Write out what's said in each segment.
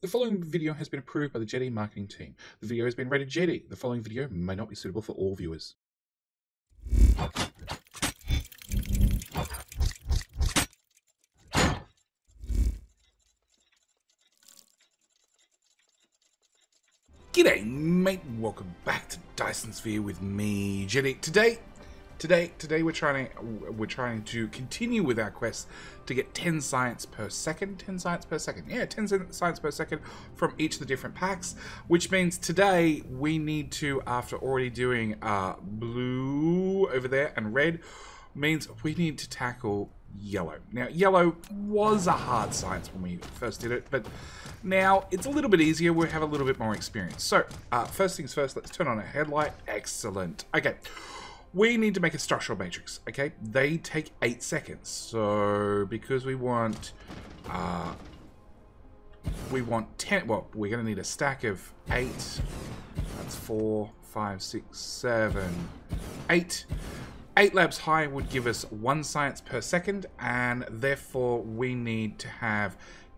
The following video has been approved by the Jetty marketing team. The video has been rated Jetty. The following video may not be suitable for all viewers. G'day mate, welcome back to Dyson Sphere with me, Jetty. Today we're trying to continue with our quest to get 10 science per second. 10 science per second. Yeah, 10 science per second from each of the different packs, which means today we need to, after already doing blue over there and red, means we need to tackle yellow. Now, yellow was a hard science when we first did it, but now it's a little bit easier. We have a little bit more experience. So, first things first, let's turn on a headlight. Excellent. Okay. We need to make a structural matrix, okay? They take 8 seconds. So, because we want 10, well, we're going to need a stack of 8. That's 4, 5, 6, 7, 8. 8 labs high would give us 1 science per second, and therefore we need to have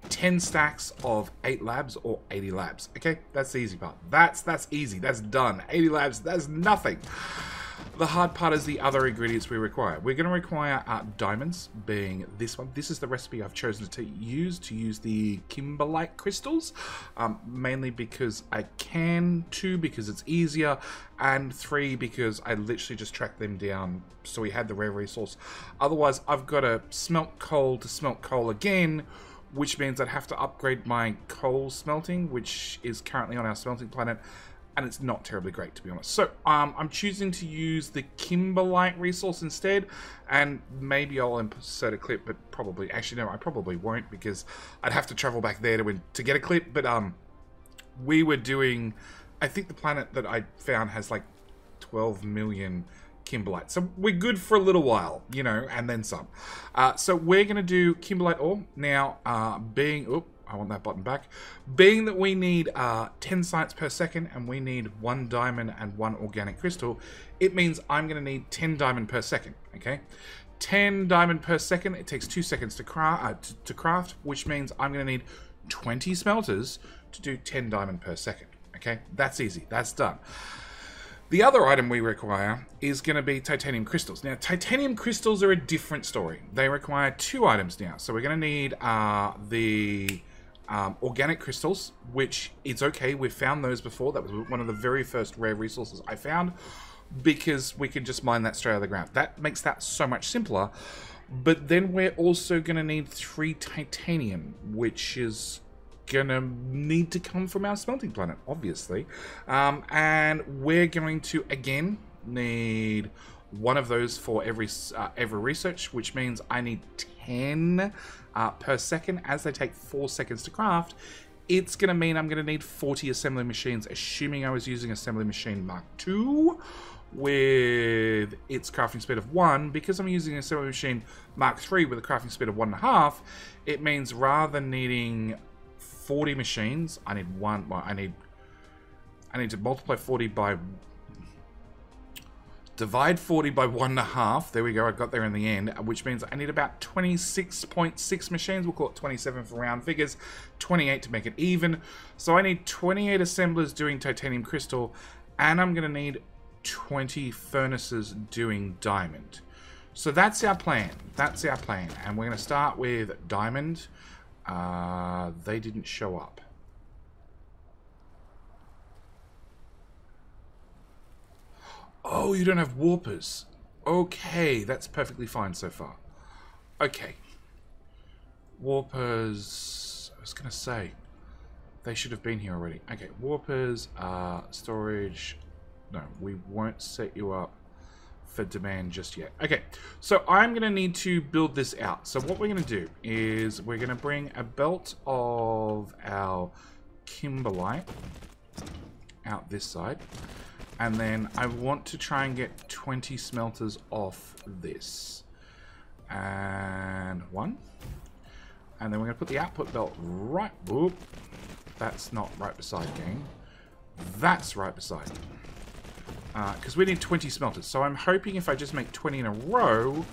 10 stacks of 8 labs or 80 labs. Okay, that's the easy part. That's easy. That's done. 80 labs, that's nothing. The hard part is the other ingredients we require. We're going to require diamonds, being this one. This is the recipe I've chosen to use the kimberlite crystals, mainly because I can, 2 because it's easier, and 3 because I literally just tracked them down so we had the rare resource. Otherwise, I've got to smelt coal to smelt coal again, which means I'd have to upgrade my coal smelting, which is currently on our smelting planet, and it's not terribly great, to be honest. So, I'm choosing to use the kimberlite resource instead, and maybe I'll insert a clip, but probably, actually no, I probably won't, because I'd have to travel back there to get a clip, but we were doing, I think the planet that I found has like 12 million kimberlite, so we're good for a little while, you know, and then some. So we're going to do kimberlite ore. Now, I want that button back. Being that we need 10 science per second and we need 1 diamond and 1 organic crystal, it means I'm going to need 10 diamond per second, okay? 10 diamond per second, it takes 2 seconds to craft, which means I'm going to need 20 smelters to do 10 diamond per second, okay? That's easy. That's done. The other item we require is going to be titanium crystals. Now, titanium crystals are a different story. They require 2 items now. So we're going to need the organic crystals, which it's okay. We've found those before. That was one of the very first rare resources I found, because we can just mine that straight out of the ground. That makes that so much simpler. But then we're also going to need 3 titanium, which is gonna need to come from our smelting planet, obviously, and we're going to again need 1 of those for every research, which means I need 10 per second, as they take 4 seconds to craft. It's gonna mean I'm gonna need 40 assembly machines, assuming I was using assembly machine Mark II with its crafting speed of 1. Because I'm using assembly machine Mark III with a crafting speed of 1.5, it means rather than needing 40 machines, I need 1. Well, I need to multiply 40 by, divide 40 by 1.5. There we go. I got there in the end, which means I need about 26.6 machines. We'll call it 27 for round figures, 28 to make it even. So I need 28 assemblers doing titanium crystal, and I'm going to need 20 furnaces doing diamond. So that's our plan. That's our plan, and we're going to start with diamond. They didn't show up. Oh, you don't have warpers. Okay, that's perfectly fine so far. Okay. Warpers, I was gonna say, they should have been here already. Okay, warpers, storage. No, we won't set you up for demand just yet. Okay, so I'm going to need to build this out. So what we're going to do is we're going to bring a belt of our kimberlite out this side, and then I want to try and get 20 smelters off this, and 1, and then we're going to put the output belt right, whoop, that's not right beside gang, that's right beside, because we need 20 smelters. So I'm hoping if I just make 20 in a row,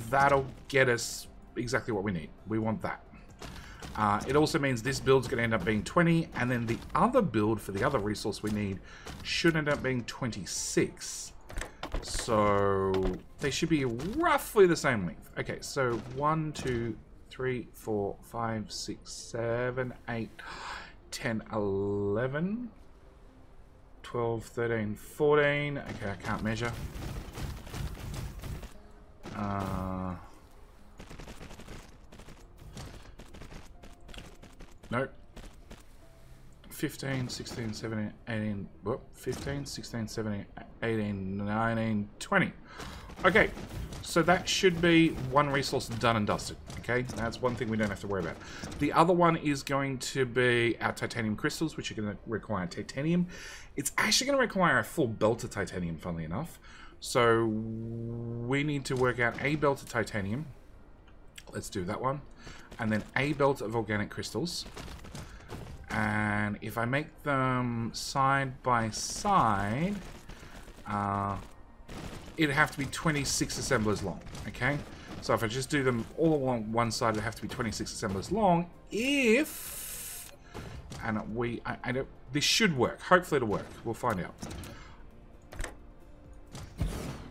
that'll get us exactly what we need. We want that. It also means this build's going to end up being 20, and then the other build for the other resource we need should end up being 26. So they should be roughly the same length. Okay, so 1, 2, 3, 4, 5, 6, 7, 8, 10, 11, 12, 13, 14. Okay, I can't measure. Nope. 15, 16, 17, 18, whoop, 15, 16, 17, 18, 19, 20. Okay, so that should be one resource done and dusted. Okay, that's one thing we don't have to worry about. The other one is going to be our titanium crystals, which are going to require titanium. It's actually going to require a full belt of titanium, funnily enough. So we need to work out a belt of titanium. Let's do that one. And then a belt of organic crystals. And if I make them side by side, it'd have to be 26 assemblers long, okay? So if I just do them all along one side, it'd have to be 26 assemblers long. If, and I don't, this should work. Hopefully it'll work. We'll find out.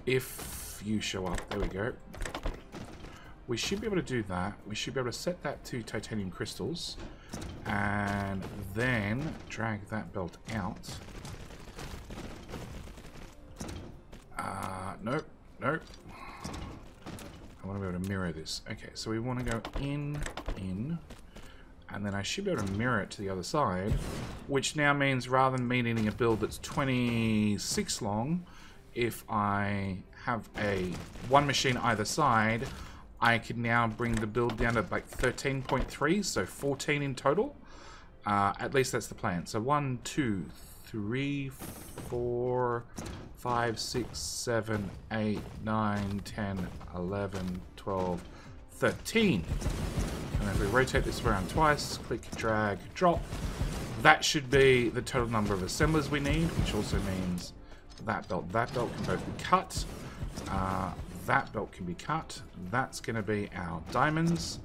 If you show up, there we go. We should be able to do that. We should be able to set that to titanium crystals and then drag that belt out. Nope, nope. I want to be able to mirror this. Okay, so we want to go in, and then I should be able to mirror it to the other side, which now means rather than me needing a build that's 26 long, if I have one machine either side, I can now bring the build down to like 13.3, so 14 in total. At least that's the plan. So 1, 2, 3, 4, 5, 6, 7, 8, 9, 10, 11, 12, 13. And if we rotate this around twice, click, drag, drop, that should be the total number of assemblers we need, which also means that belt can both be cut. That belt can be cut. That's going to be our diamonds.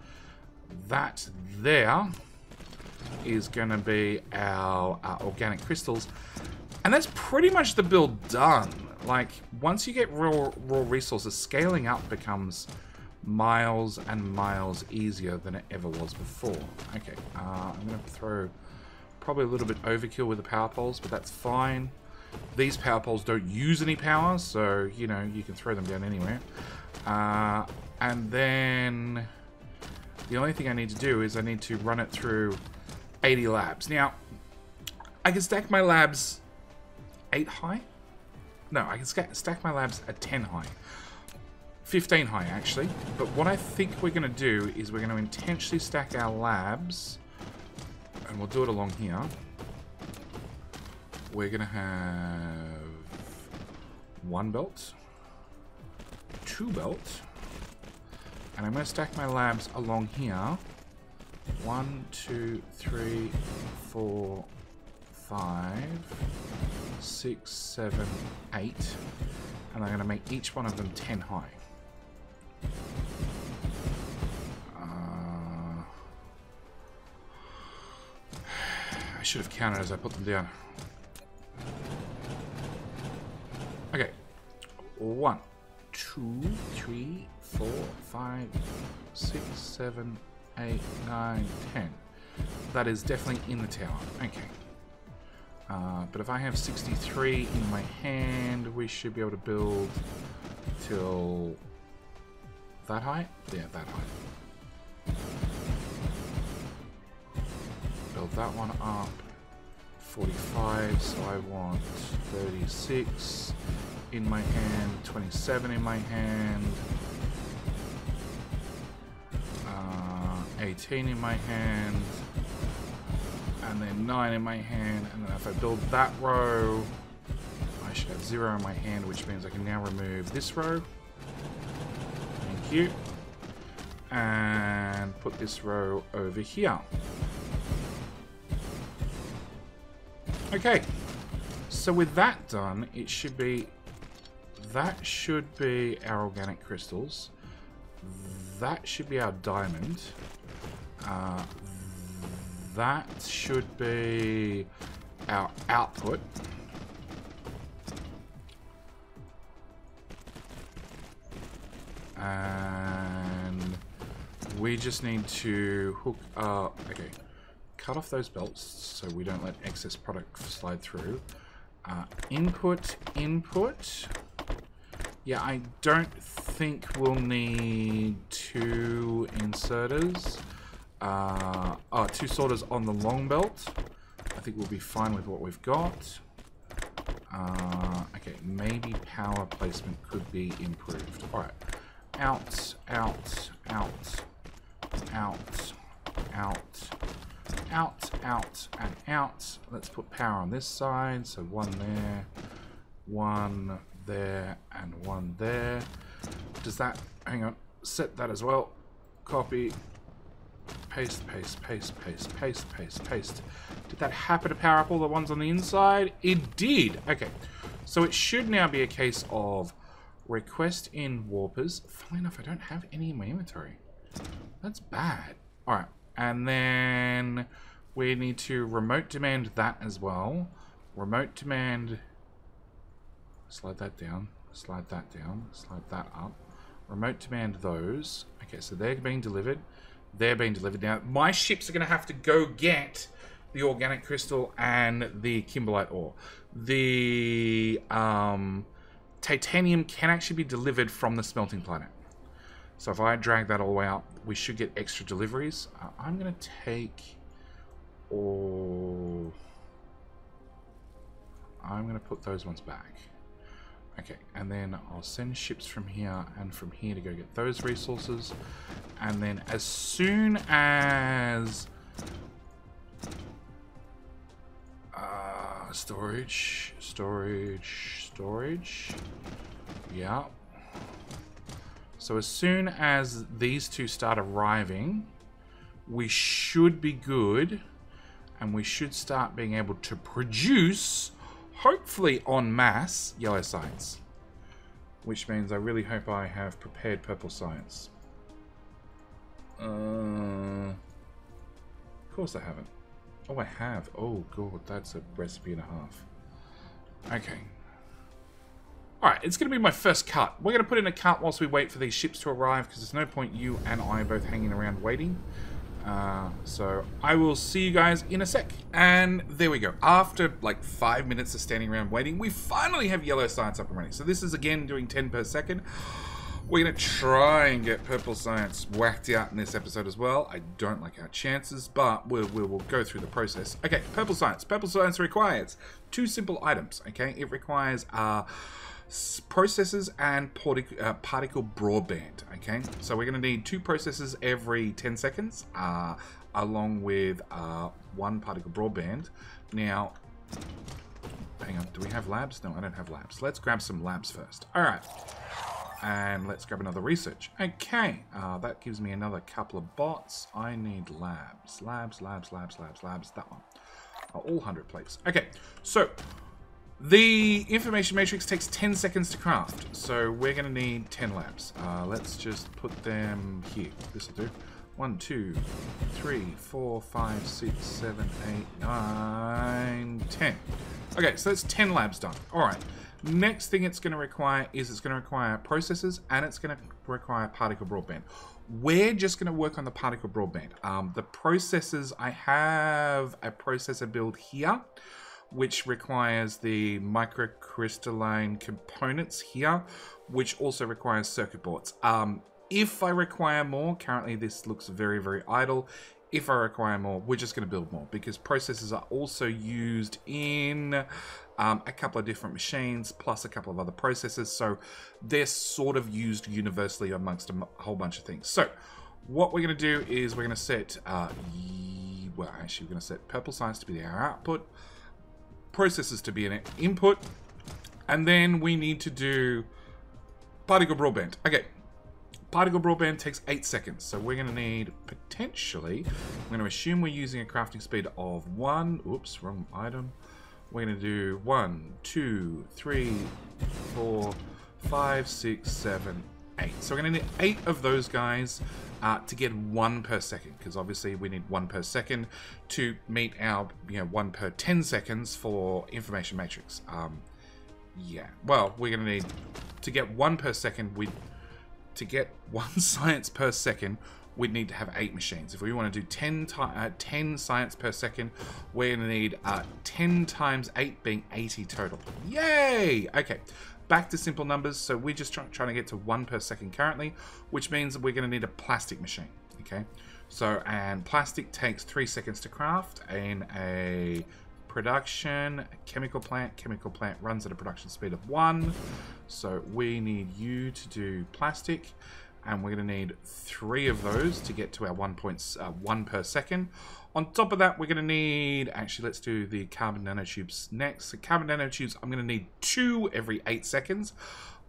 That there is going to be our organic crystals. And that's pretty much the build done. Like, once you get raw resources, scaling up becomes miles and miles easier than it ever was before. Okay, I'm going to throw probably a little bit overkill with the power poles, but that's fine. These power poles don't use any power, so, you know, you can throw them down anywhere. And then the only thing I need to do is I need to run it through 80 labs. Now, I can stack my labs 8 high? No, I can stack my labs at 10 high. 15 high, actually. But what I think we're going to do is we're going to intentionally stack our labs, and we'll do it along here. We're going to have 1 belt, 2 belt, and I'm going to stack my labs along here. 1, 2, 3, 4, 5, 6, 7, 8, and I'm going to make each one of them 10 high. I should have counted as I put them down. Okay. 1, 2, 3, 4, 5, 6, 7, 8, 9, 10. That is definitely in the tower. Okay. But if I have 63 in my hand, we should be able to build till that height? Yeah, that height. Build that one up. 45, so I want 36 in my hand, 27 in my hand, 18 in my hand, and then 9 in my hand, and then if I build that row, I should have 0 in my hand, which means I can now remove this row. Thank you. And put this row over here. Okay, so with that done, it should be, that should be our organic crystals. That should be our diamond. that should be our output. And we just need to hook up, okay, cut off those belts so we don't let excess product slide through. Input. Yeah, I don't think we'll need two inserters. Two sorters on the long belt. I think we'll be fine with what we've got. Okay, maybe power placement could be improved. Alright. Out, out, out, out, out, out, out, and out. Let's put power on this side. So one there, one there, and one there. Does that, hang on, set that as well. Copy, paste, paste, paste, paste, paste, paste, paste. Did that happen to power up all the ones on the inside? It did. Okay, so it should now be a case of request in warpers. Funnily enough, I don't have any in my inventory. That's bad. Alright, and then we need to remote demand that as well. Remote demand, slide that down, slide that down, slide that up. Remote demand those. Okay, so they're being delivered. They're being delivered now. My ships are going to have to go get the organic crystal and the kimberlite ore. The titanium can actually be delivered from the smelting planet. So if I drag that all the way up, we should get extra deliveries. I'm going to take all... I'm going to put those ones back. Okay, and then I'll send ships from here and from here to go get those resources. And then as soon as... storage. Yeah. So as soon as these two start arriving, we should be good. And we should start being able to produce, hopefully en masse, yellow science. Which means I really hope I have prepared purple science. Of course I haven't. Oh, I have. Oh, God, that's a recipe and a half. Okay. Alright, it's going to be my first cut. We're going to put in a cut whilst we wait for these ships to arrive, because there's no point you and I both hanging around waiting. So I will see you guys in a sec. And there we go. After like 5 minutes of standing around waiting, we finally have yellow science up and running. So this is again doing 10 per second. We're going to try and get purple science whacked out in this episode as well. I don't like our chances, but we'll go through the process. Okay, purple science. Purple science requires two simple items, okay? It requires processors and particle broadband, okay? So we're going to need two processors every 10 seconds, along with one particle broadband. Now, hang on, do we have labs? No, I don't have labs. Let's grab some labs first. All right. And let's grab another research. Okay, that gives me another couple of bots. I need labs. Labs, that one. All 100 plates. Okay, so the information matrix takes 10 seconds to craft. So we're going to need 10 labs. Let's just put them here. This will do. 1, 2, 3, 4, 5, 6, 7, 8, 9, 10. Okay, so that's 10 labs done. All right. Next thing it's going to require is it's going to require processors and it's going to require particle broadband. We're just going to work on the particle broadband. The processors, I have a processor build here, which requires the microcrystalline components here, which also requires circuit boards. If I require more, currently this looks very, very idle. If I require more, we're just going to build more because processors are also used in a couple of different machines, plus a couple of other processors. So they're sort of used universally amongst a whole bunch of things. So what we're going to do is we're going to set, well, actually we're going to set purple science to be our output, processors to be an input, and then we need to do particle broadband. Okay. Particle broadband takes 8 seconds, so we're going to need potentially, I'm going to assume we're using a crafting speed of 1, oops, wrong item. We're going to do 1, 2, 3, 4, 5, 6, 7, 8. So we're going to need 8 of those guys to get 1 per second, because obviously we need 1 per second to meet our 1 per 10 seconds for information matrix. Yeah, well, we're going to need to get 1 per second. To get 1 science per second, we'd need to have 8 machines. If we want to do 10 science per second, we're going to need 10 times 8 being 80 total. Yay! Okay, back to simple numbers. So we're just trying to get to 1 per second currently, which means we're going to need a plastic machine. Okay, so and plastic takes 3 seconds to craft in a production chemical plant. Chemical plant runs at a production speed of 1. So we need you to do plastic. And we're going to need 3 of those to get to our 1 per second. On top of that, we're going to need... Actually, let's do the carbon nanotubes next. The carbon nanotubes, I'm going to need 2 every 8 seconds.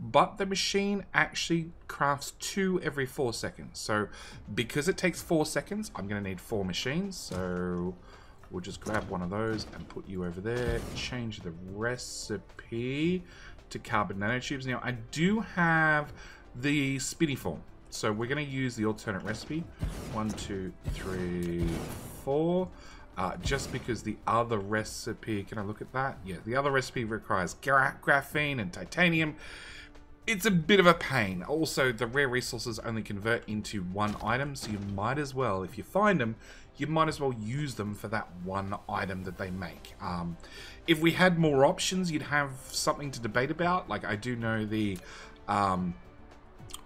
But the machine actually crafts 2 every 4 seconds. So because it takes 4 seconds, I'm going to need 4 machines. So we'll just grab one of those and put you over there. Change the recipe to carbon nanotubes. Now, I do have the spinny form, so we're going to use the alternate recipe 1 2 3 4 just because the other recipe, can I look at that? Yeah, the other recipe requires graphene and titanium. It's a bit of a pain. Also, the rare resources only convert into 1 item, so you might as well, if you find them, you might as well use them for that 1 item that they make. If we had more options, you'd have something to debate about. Like, I do know the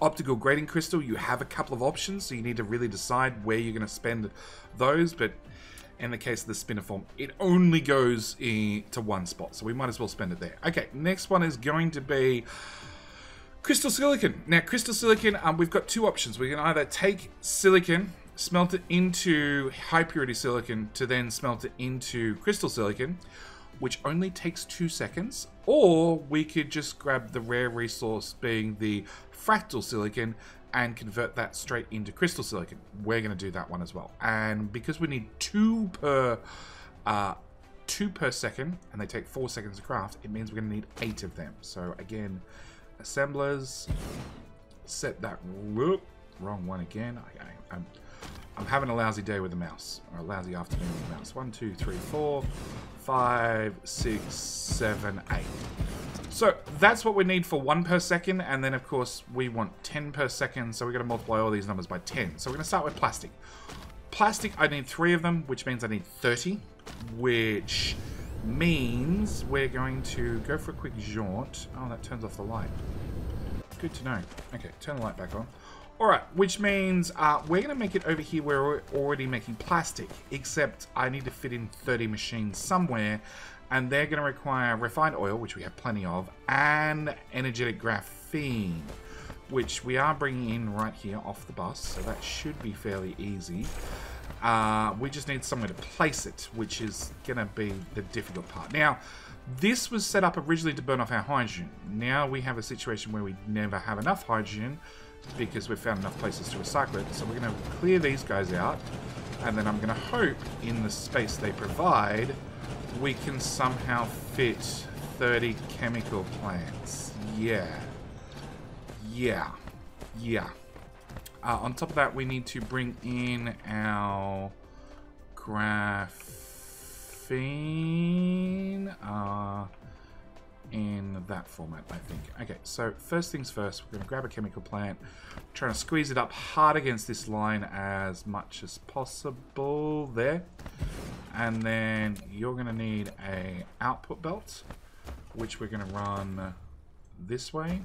optical grading crystal, you have a couple of options, so you need to really decide where you're going to spend those. But in the case of the spinner form, it only goes to 1 spot, so we might as well spend it there. Okay, next one is going to be crystal silicon. Now, crystal silicon, we've got 2 options. We can either take silicon, smelt it into high purity silicon, to then smelt it into crystal silicon, which only takes 2 seconds, or we could just grab the rare resource being the fractal silicon and convert that straight into crystal silicon. We're going to do that one as well. And because we need 2 per second, and they take 4 seconds to craft, it means we're going to need 8 of them. So again, assemblers, set that, whoop, wrong one again. I'm having a lousy day with the mouse, or a lousy afternoon with the mouse. 1 2 3 4 5 6 7 8. So that's what we need for 1 per second, and then of course we want 10 per second, so we're going to multiply all these numbers by 10. So we're going to start with plastic. Plastic, I need 3 of them, which means I need 30, which means we're going to go for a quick jaunt. Oh, that turns off the light. Good to know. Okay, turn the light back on. Alright, which means we're going to make it over here where we're already making plastic, except I need to fit in 30 machines somewhere, and they're going to require refined oil, which we have plenty of, and energetic graphene, which we are bringing in right here off the bus, so that should be fairly easy. We just need somewhere to place it, which is going to be the difficult part. Now, this was set up originally to burn off our hydrogen. Now we have a situation where we never have enough hydrogen, because we've found enough places to recycle it. So we're going to clear these guys out, and then I'm going to hope in the space they provide we can somehow fit 30 chemical plants. Yeah. On top of that, we need to bring in our graphene in that format, I think. Okay, so first things first, we're going to grab a chemical plant, trying to squeeze it up hard against this line as much as possible there. And then you're going to need a output belt, which we're going to run this way.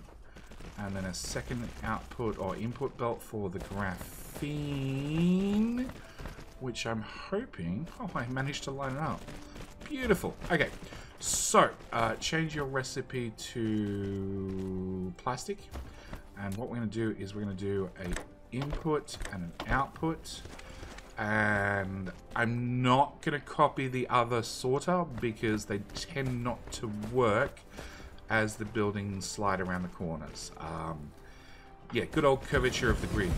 And then a second output or input belt for the graphene, which I'm hoping... Oh, I managed to line it up. Beautiful. Okay, so change your recipe to plastic. And what we're going to do is we're going to do an input and an output. And I'm not going to copy the other sorter because they tend not to work as the buildings slide around the corners. Yeah, good old curvature of the grid.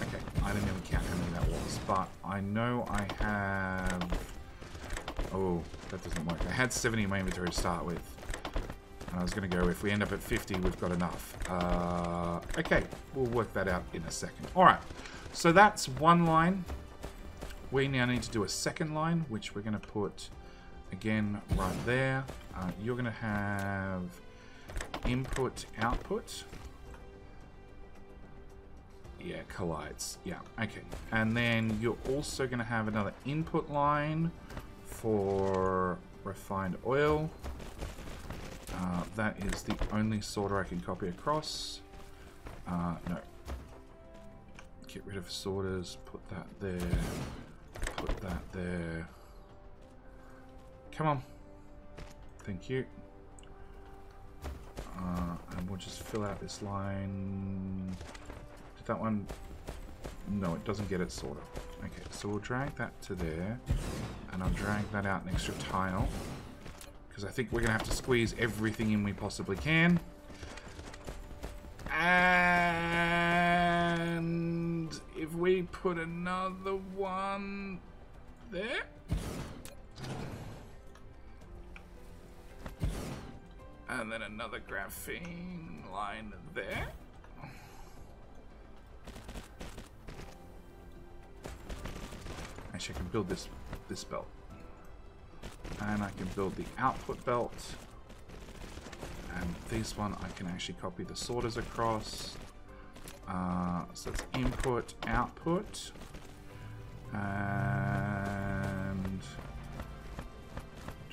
Okay, I didn't even count how many that was, but I know I have... Oh, that doesn't work. I had 70 in my inventory to start with. I was going to go, if we end up at 50, we've got enough. Okay, we'll work that out in a second. Alright, so that's one line. We now need to do a second line, which we're going to put, again, right there. You're going to have input, output. Yeah, collides. Yeah, okay. And then you're also going to have another input line for refined oil. That is the only sorter I can copy across. No. Get rid of sorters. Put that there. Put that there. Come on. Thank you. And we'll just fill out this line. Did that one? No, it doesn't get its sorter. Okay, so we'll drag that to there. And I'll drag that out an extra tile. Because I think we're going to have to squeeze everything in we possibly can. And if we put another one there. And then another graphene line there. Actually, I can build this belt. And I can build the output belt. And this one I can actually copy the sorters across. So it's input, output. And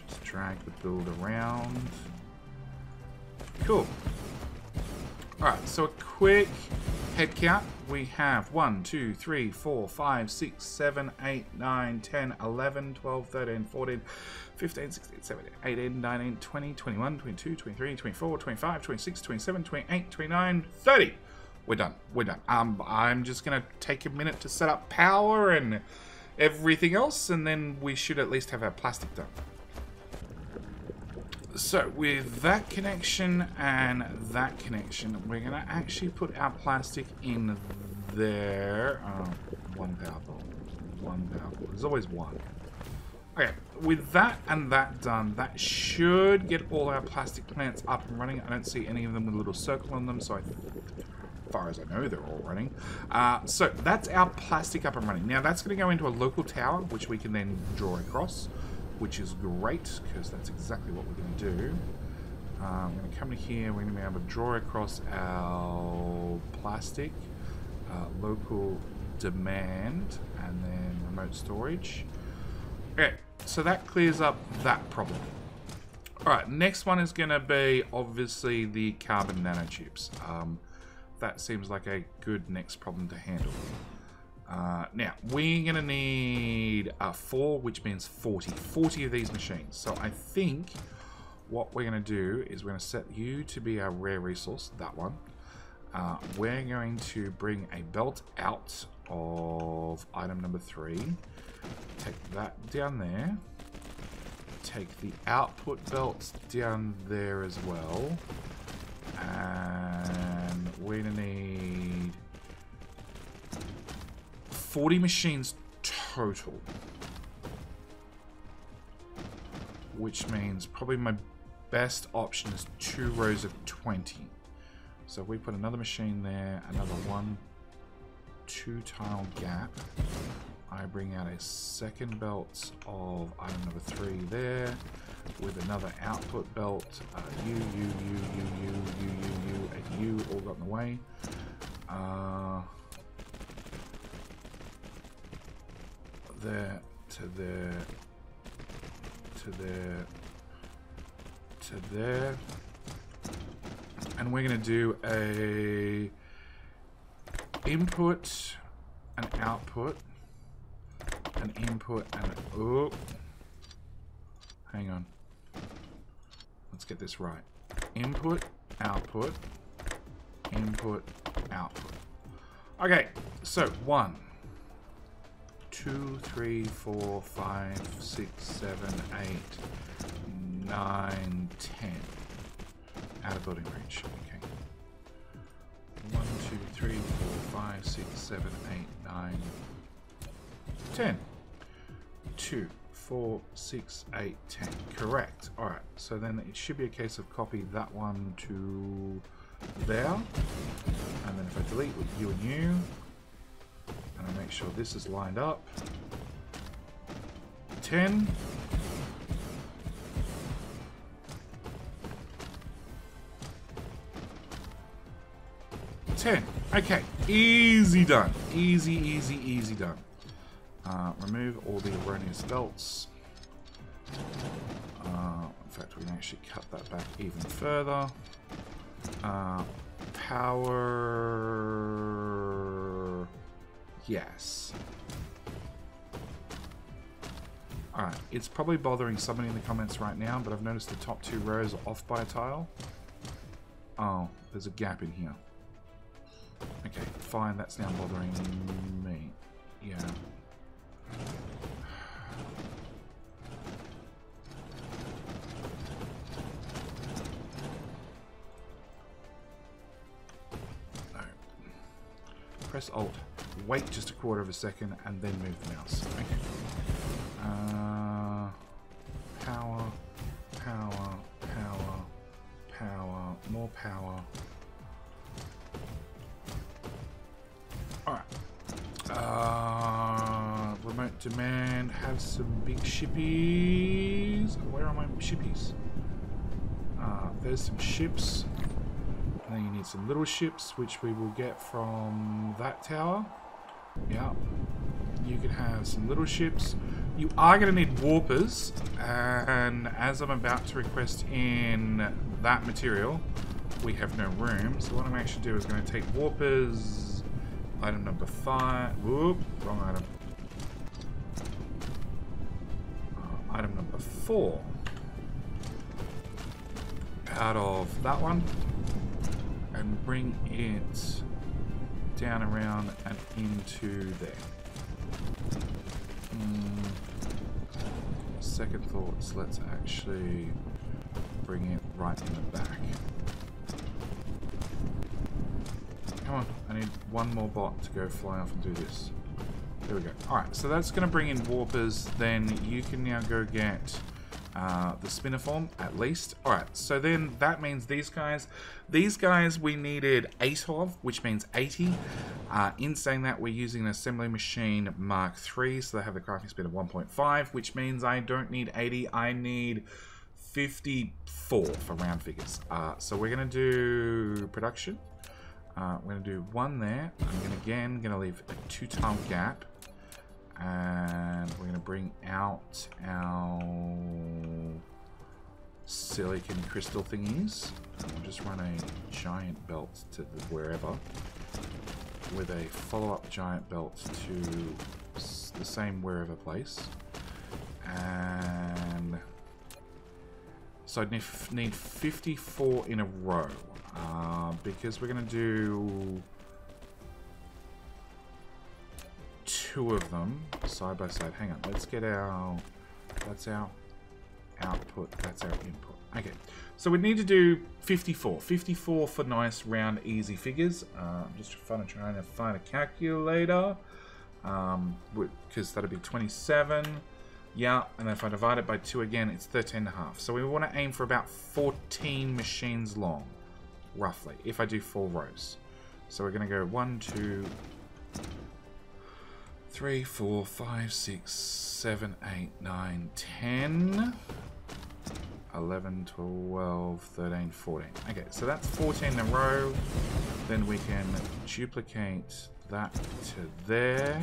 just drag the build around. Cool. Alright, so a quick head count. We have 1, 2, 3, 4, 5, 6, 7, 8, 9, 10, 11, 12, 13, 14, 15, 16, 17, 18, 19, 20, 21, 22, 23, 24, 25, 26, 27, 28, 29, 30. We're done. We're done. I'm just going to take a minute to set up power and everything else, and then we should at least have our plastic done. So, with that connection and that connection, we're going to actually put our plastic in there. One power bulb. One power bulb. There's always one. Okay, with that and that done, that should get all our plastic plants up and running. I don't see any of them with a little circle on them, so as far as I know, they're all running. So, that's our plastic up and running. Now, that's going to go into a local tower, which we can then draw across. Which is great, because that's exactly what we're going to do. I'm going to come to here, we're going to be able to draw across our plastic, local demand, and then remote storage. Okay, so that clears up that problem. Alright, next one is going to be, obviously, the carbon nanotubes. That seems like a good next problem to handle. Now, we're going to need 4, which means 40 of these machines. So I think what we're going to do is we're going to set you to be our rare resource, that one. We're going to bring a belt out of item number 3. Take that down there. Take the output belts down there as well. And we're going to need 40 machines total, which means probably my best option is 2 rows of 20. So if we put another machine there, another 1, 2 tile gap, I bring out a second belt of item number 3 there, with another output belt, you, and you all got in the way. There, to there, to there, to there. And we're going to do a input, an output, an input, and oh, hang on. Let's get this right. Input, output, input, output. Okay, so 1, 2, 3, 4, 5, 6, 7, 8, 9, 10. Out of building range. Okay. 1, 2, 3, 4, 5, 6, 7, 8, 9, 10. 2, 4, 6, 8, 10. Correct. Alright, so then it should be a case of copy that one to there. And then if I delete with you and you, and I make sure this is lined up. 10. Okay, easy done. Easy, easy, easy done. Remove all the erroneous belts. In fact, we can actually cut that back even further. Power... Yes. Alright, it's probably bothering somebody in the comments right now, but I've noticed the top 2 rows are off by a tile. Oh, there's a gap in here. Okay, fine, that's now bothering me. Yeah. No. Press Alt, wait just a quarter of a second, and then move the mouse. Okay. Power, power, power, power, more power. Alright. Remote demand, have some big shippies. Where are my shippies? There's some ships. And then you need some little ships, which we will get from that tower. Yeah. You can have some little ships. You are going to need warpers. And as I'm about to request in that material, we have no room. So what I'm actually do is going to take warpers. Item number 5. Whoop, wrong item. Item number 4. Out of that one. And bring it down around and into there. Second thoughts, let's actually bring it right in the back. Come on, I need one more bot to go fly off and do this. There we go. Alright, so that's going to bring in warpers. Then you can now go get the spinner form, at least. Alright, so then that means these guys we needed 8 of, which means 80. In saying that, we're using an assembly machine Mark III, so they have the crafting speed of 1.5, which means I don't need 80, I need 54 for round figures. So we're going to do production. We're going to do 1 there. I'm going to leave a 2-tile gap. And we're going to bring out our silicon crystal thingies. And we'll just run a giant belt to wherever, with a follow-up giant belt to the same wherever place. And so I need 54 in a row, because we're going to do 2 of them side by side. Hang on, let's get our, that's our output, that's our input. Okay, so we need to do 54 for nice round easy figures. I'm just trying to find a calculator, because that'll be 27. Yeah, and if I divide it by 2 again, it's 13.5. So we want to aim for about 14 machines long, roughly, if I do 4 rows. So we're going to go 1, 2, 3, 4, 5, 6, 7, 8, 9, 10, 11, 12, 13, 14. Okay, so that's 14 in a row. Then we can duplicate that to there,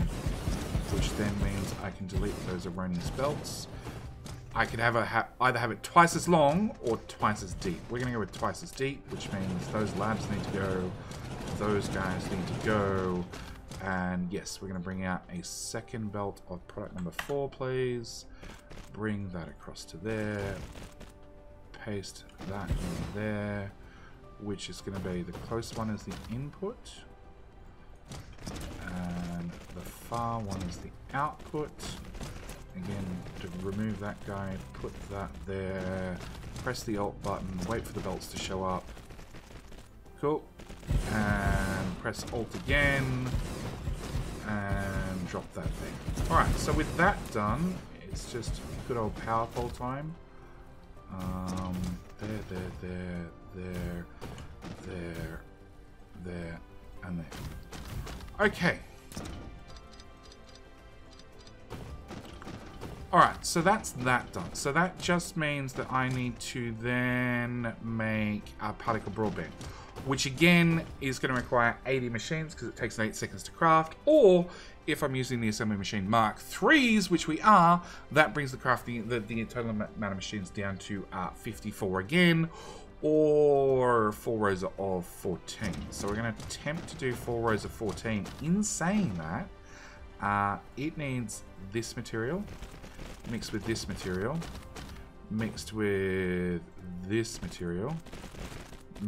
which then means I can delete those erroneous belts. I could have either have it twice as long or twice as deep. We're going to go with twice as deep, which means those labs need to go, those guys need to go. And yes, we're going to bring out a second belt of product number 4, please. Bring that across to there. Paste that in there, which is going to be the close one is the input. And the far one is the output. Again, to remove that guy, put that there. Press the Alt button, wait for the belts to show up. Cool. And press Alt again. And drop that there. Alright, so with that done, It's just good old power pole time. There, and there. Okay. Alright, so that's that done. So that just means that I need to then make a particle broadband, which again is going to require 80 machines because it takes 8 seconds to craft, or if I'm using the assembly machine Mark 3s, which we are, that brings the crafting, the total amount of machines down to 54 again, or 4 rows of 14. So we're going to attempt to do 4 rows of 14. In saying that, it needs this material, mixed with this material, mixed with this material,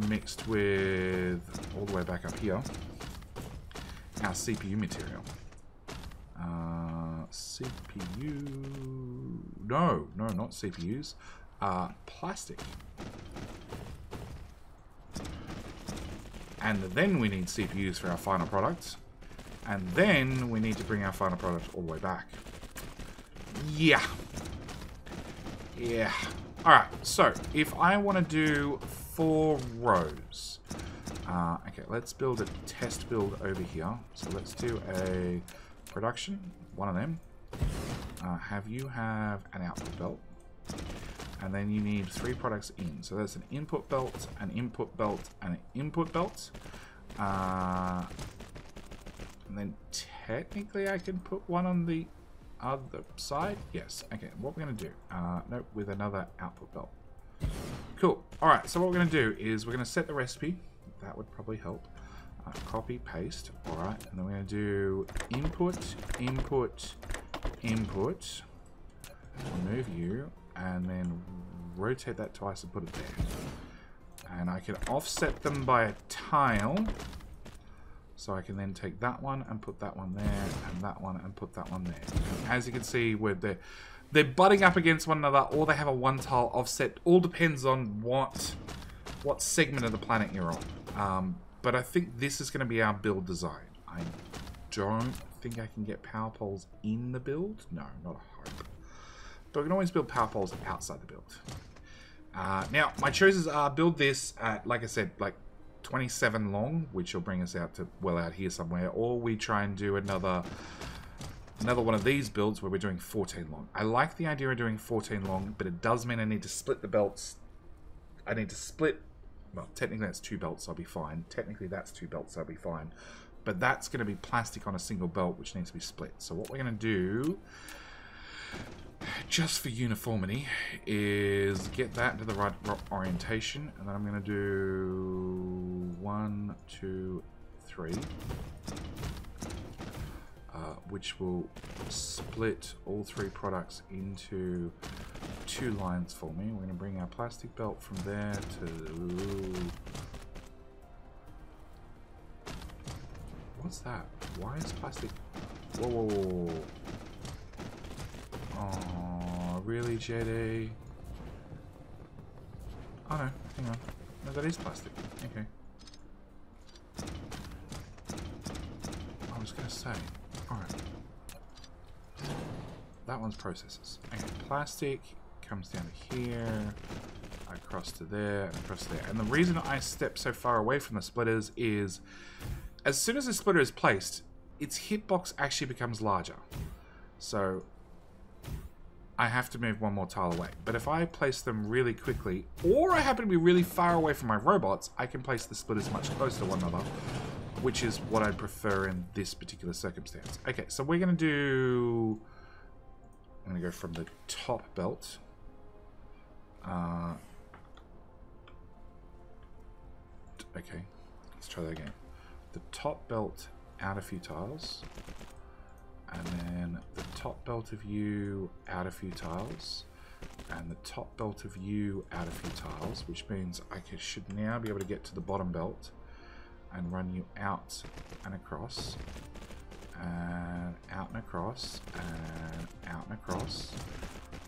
mixed with, all the way back up here, our CPU material. CPU... No, not CPUs. Plastic. And then we need CPUs for our final product. And then we need to bring our final product all the way back. Yeah. Alright, so if I want to do 4 rows. Okay, let's build a test build over here. So let's do a production, one of them. Have you have an output belt. And then you need 3 products in. So that's an input belt, an input belt, and an input belt. And then technically I can put one on the other side. Yes. Okay, what we're going to do. Nope, with another output belt. Cool. Alright, so what we're going to do is we're going to set the recipe. That would probably help. Copy, paste. Alright, and then we're going to do input, input, input. Remove you. And then rotate that twice and put it there. And I can offset them by a tile. So I can then take that one and put that one there, and that one and put that one there. And as you can see, they're butting up against one another, or they have a one tile offset. All depends on what segment of the planet you're on. But I think this is going to be our build design. I don't think I can get power poles in the build. No, not a hope. But we can always build power poles outside the build. Now, my choices are build this at, like I said, like 27 long, which will bring us out to well out here somewhere, or we try and do another one of these builds where we're doing 14 long. I like the idea of doing 14 long, but it does mean I need to split the belts. I need to split, well, technically that's 2 belts, I'll be fine. Technically that's 2 belts, I'll be fine. But that's going to be plastic on a single belt, which needs to be split. So what we're going to do, just for uniformity, is get that into the right orientation, and then I'm going to do 1, 2, 3, which will split all 3 products into 2 lines for me. We're going to bring our plastic belt from there to... What's that? Why is plastic... Whoa, whoa, whoa, whoa. Oh, really, JD? Oh no, hang on. No, that is plastic. Okay. I was going to say. Alright. That one's processes. Okay, plastic comes down to here, across to there, and across to there. And the reason I step so far away from the splitters is, as soon as the splitter is placed, its hitbox actually becomes larger. So I have to move one more tile away. But if I place them really quickly, or I happen to be really far away from my robots, I can place the splitters much closer to one another, which is what I prefer in this particular circumstance. Okay, so we're going to do... I'm going to go from the top belt. Okay, let's try that again. The top belt out a few tiles. And then the top belt of you out a few tiles. And the top belt of you out a few tiles. Which means I should now be able to get to the bottom belt and run you out and across. And out and across. And out and across.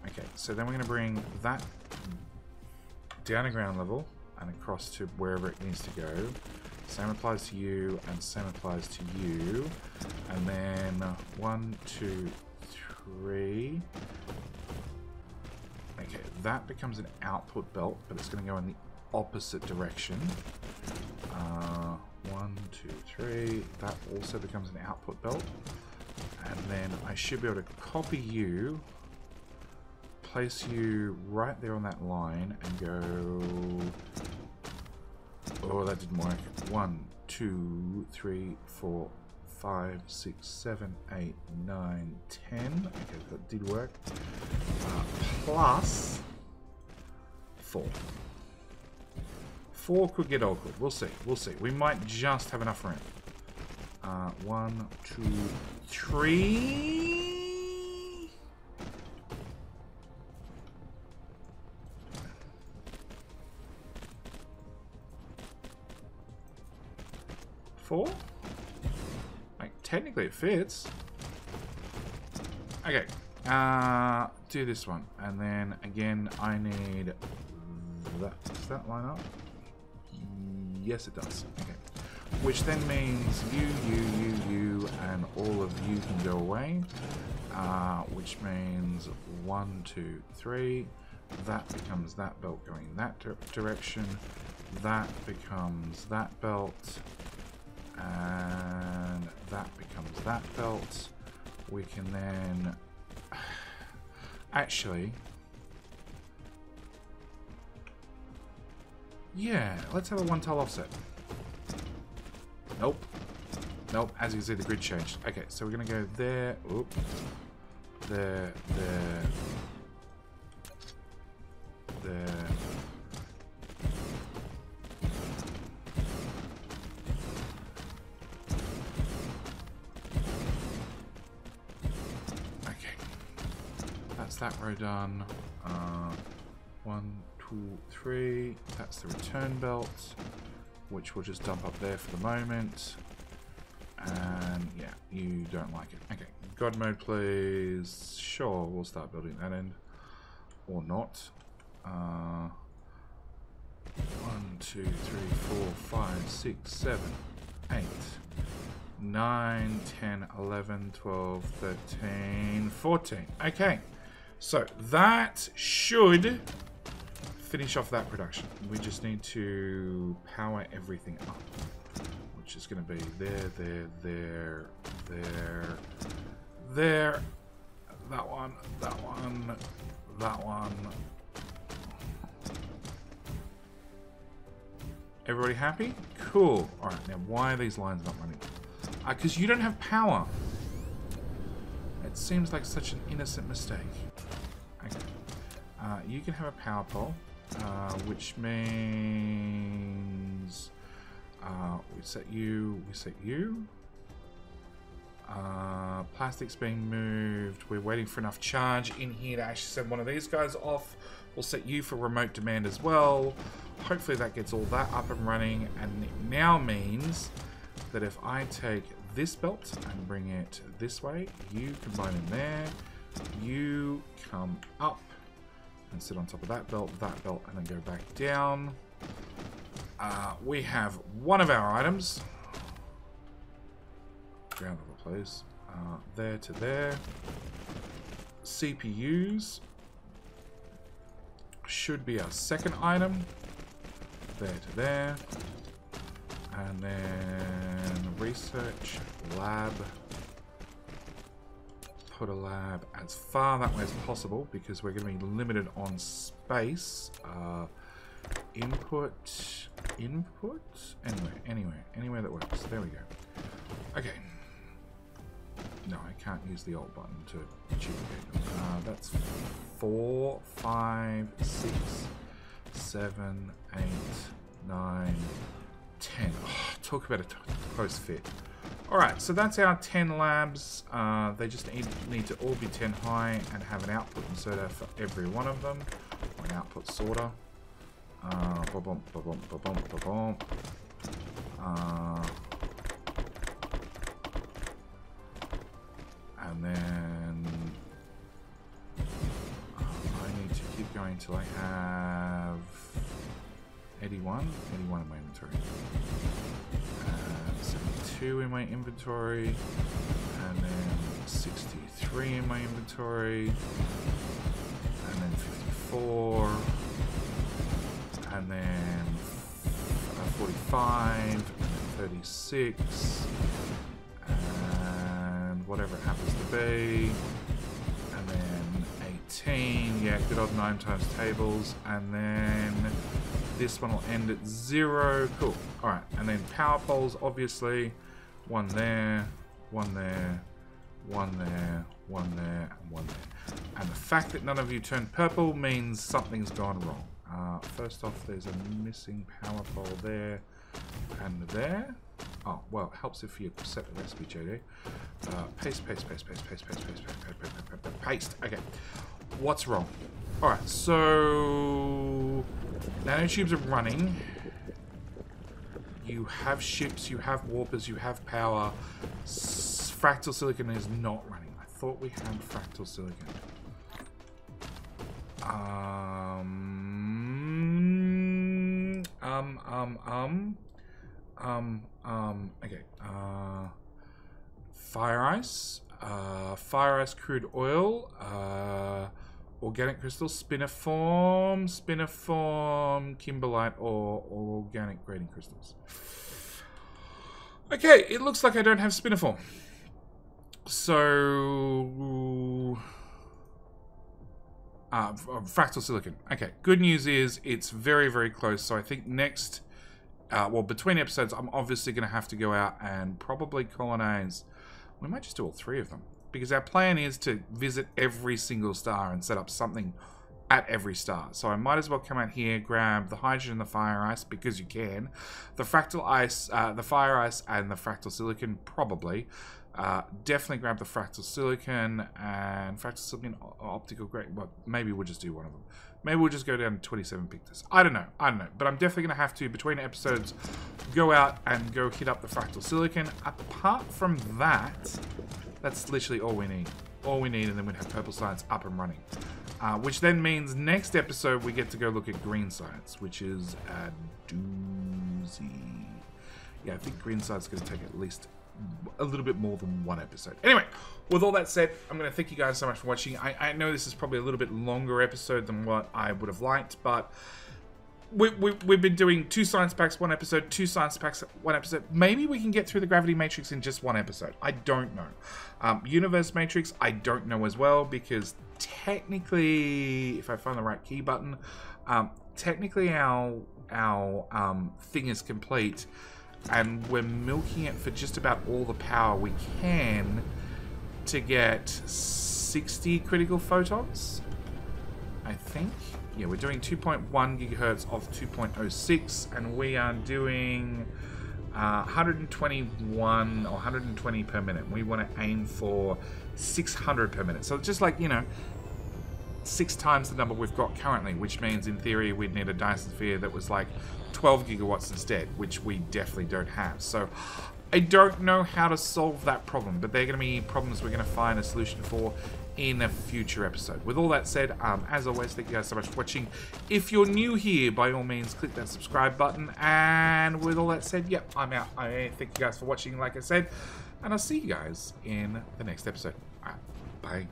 Okay, so then we're going to bring that down to ground level and across to wherever it needs to go. Same applies to you, and same applies to you. And then 1, 2, 3. that becomes an output belt, but it's going to go in the opposite direction. 1, 2, 3. That also becomes an output belt. And then I should be able to copy you, place you right there on that line, and go... Oh, that didn't work. 1, 2, 3, 4, 5, 6, 7, 8, 9, 10. Okay, that did work. Plus 4. 4 could get awkward. We'll see. We'll see. We might just have enough room. 1, 2, 3. Four? Like, technically it fits. Okay. Do this one. And then, again, I need that. Does that line up? Yes, it does. Okay. Which then means you, and all of you can go away. Which means 1, 2, 3. That becomes that belt going in that direction. That becomes that belt. And that becomes that belt. We can then... Actually... Yeah, let's have a 1 tile offset. Nope. Nope, as you can see the grid changed. Okay, so we're going to go there. Oop. There. There. That row done. 1, 2, 3. That's the return belt, which we'll just dump up there for the moment. And yeah, you don't like it. Okay, God mode, please. Sure, we'll start building that end, or not. 1, 2, 3, 4, 5, 6, 7, 8. 9, 10, 11, 12, 13, 14. Okay. So that should finish off that production. We just need to power everything up, which is going to be there, there, that one, that one, that one. Everybody happy? Cool. All right, now why are these lines not running? Because you don't have power. It seems like such an innocent mistake. Okay. You can have a power pole, which means we set you. Plastic's being moved. We're waiting for enough charge in here to actually send one of these guys off. We'll set you for remote demand as well. Hopefully that gets all that up and running, and it now means that if I take this belt and bring it this way, you combine in there, you come up and sit on top of that belt, and then go back down. We have one of our items. Ground level, please. There to there. CPUs should be our second item. There to there. And then research, lab. Put a lab as far that way as possible because we're going to be limited on space. Input. Anywhere that works. There we go. Okay. No, I can't use the alt button to duplicate them. That's 4, 5, 6, 7, 8, 9, 10. Oh, talk about a close fit. Alright, so that's our 10 labs. They just need to all be 10 high and have an output inserter for every one of them. Or an output sorter. And then I need to keep going till I have 81 in my inventory. 72 in my inventory, and then 63 in my inventory, and then 54 34, and then 45, and 36, and whatever it happens to be, and then 18, yeah, good old 9 times tables, and then this one will end at 0, cool, alright, and then power poles, obviously, one there, one there, one there, one there, and one there. And the fact that none of you turned purple means something's gone wrong. First off, there's a missing power pole there and there. Oh, well, it helps if you set the recipe, JD. Paste, paste, paste, paste, paste, paste, paste, paste, paste, paste. Okay. What's wrong? Alright, so nanotubes are running. You have ships, you have warpers, you have power. Fractal silicon is not running. I thought we had fractal silicon. Okay. Fire ice. Fire ice crude oil. Organic crystal. Spiniform. Kimberlite or organic grading crystals. Okay, it looks like I don't have spiniform. So... fractal silicon. Okay, good news is it's very, very close. So I think next... well, between episodes, I'm obviously going to have to go out and probably colonize... We might just do all 3 of them. Because our plan is to visit every single star and set up something at every star. So I might as well come out here, grab the hydrogen and the fire ice, because you can. The fractal ice, the fire ice, and the fractal silicon, probably. Definitely grab the fractal silicon and fractal silicon optical grade. Well, maybe we'll just do one of them. Maybe we'll just go down to 27 pictures. I don't know. But I'm definitely going to have to, between episodes, go out and go hit up the fractal silicon. Apart from that, that's literally all we need. All we need, and then we'd have purple science up and running. Which then means next episode we get to go look at green science, which is a doozy. Yeah, I think green science is going to take at least a little bit more than 1 episode. Anyway, with all that said, I'm going to thank you guys so much for watching. I know this is probably a little bit longer episode than what I would have liked, but we've been doing 2 science packs, 1 episode, 2 science packs, 1 episode. Maybe we can get through the gravity matrix in just 1 episode. I don't know. Universe matrix, I don't know as well, because technically, if I find the right key button, technically our thing is complete. And we're milking it for just about all the power we can to get 60 critical photons, I think. Yeah, we're doing 2.1 gigahertz of 2.06, and we are doing 121 or 120 per minute. We want to aim for 600 per minute. So just like, you know, 6 times the number we've got currently, which means in theory we'd need a Dyson Sphere that was like 12 gigawatts instead, which we definitely don't have. So I don't know how to solve that problem, but they're going to be problems we're going to find a solution for in a future episode. With all that said, as always, thank you guys so much for watching. If you're new here, by all means, click that subscribe button. And with all that said, yep, I'm out. I thank you guys for watching, like I said, and I'll see you guys in the next episode. All right, bye.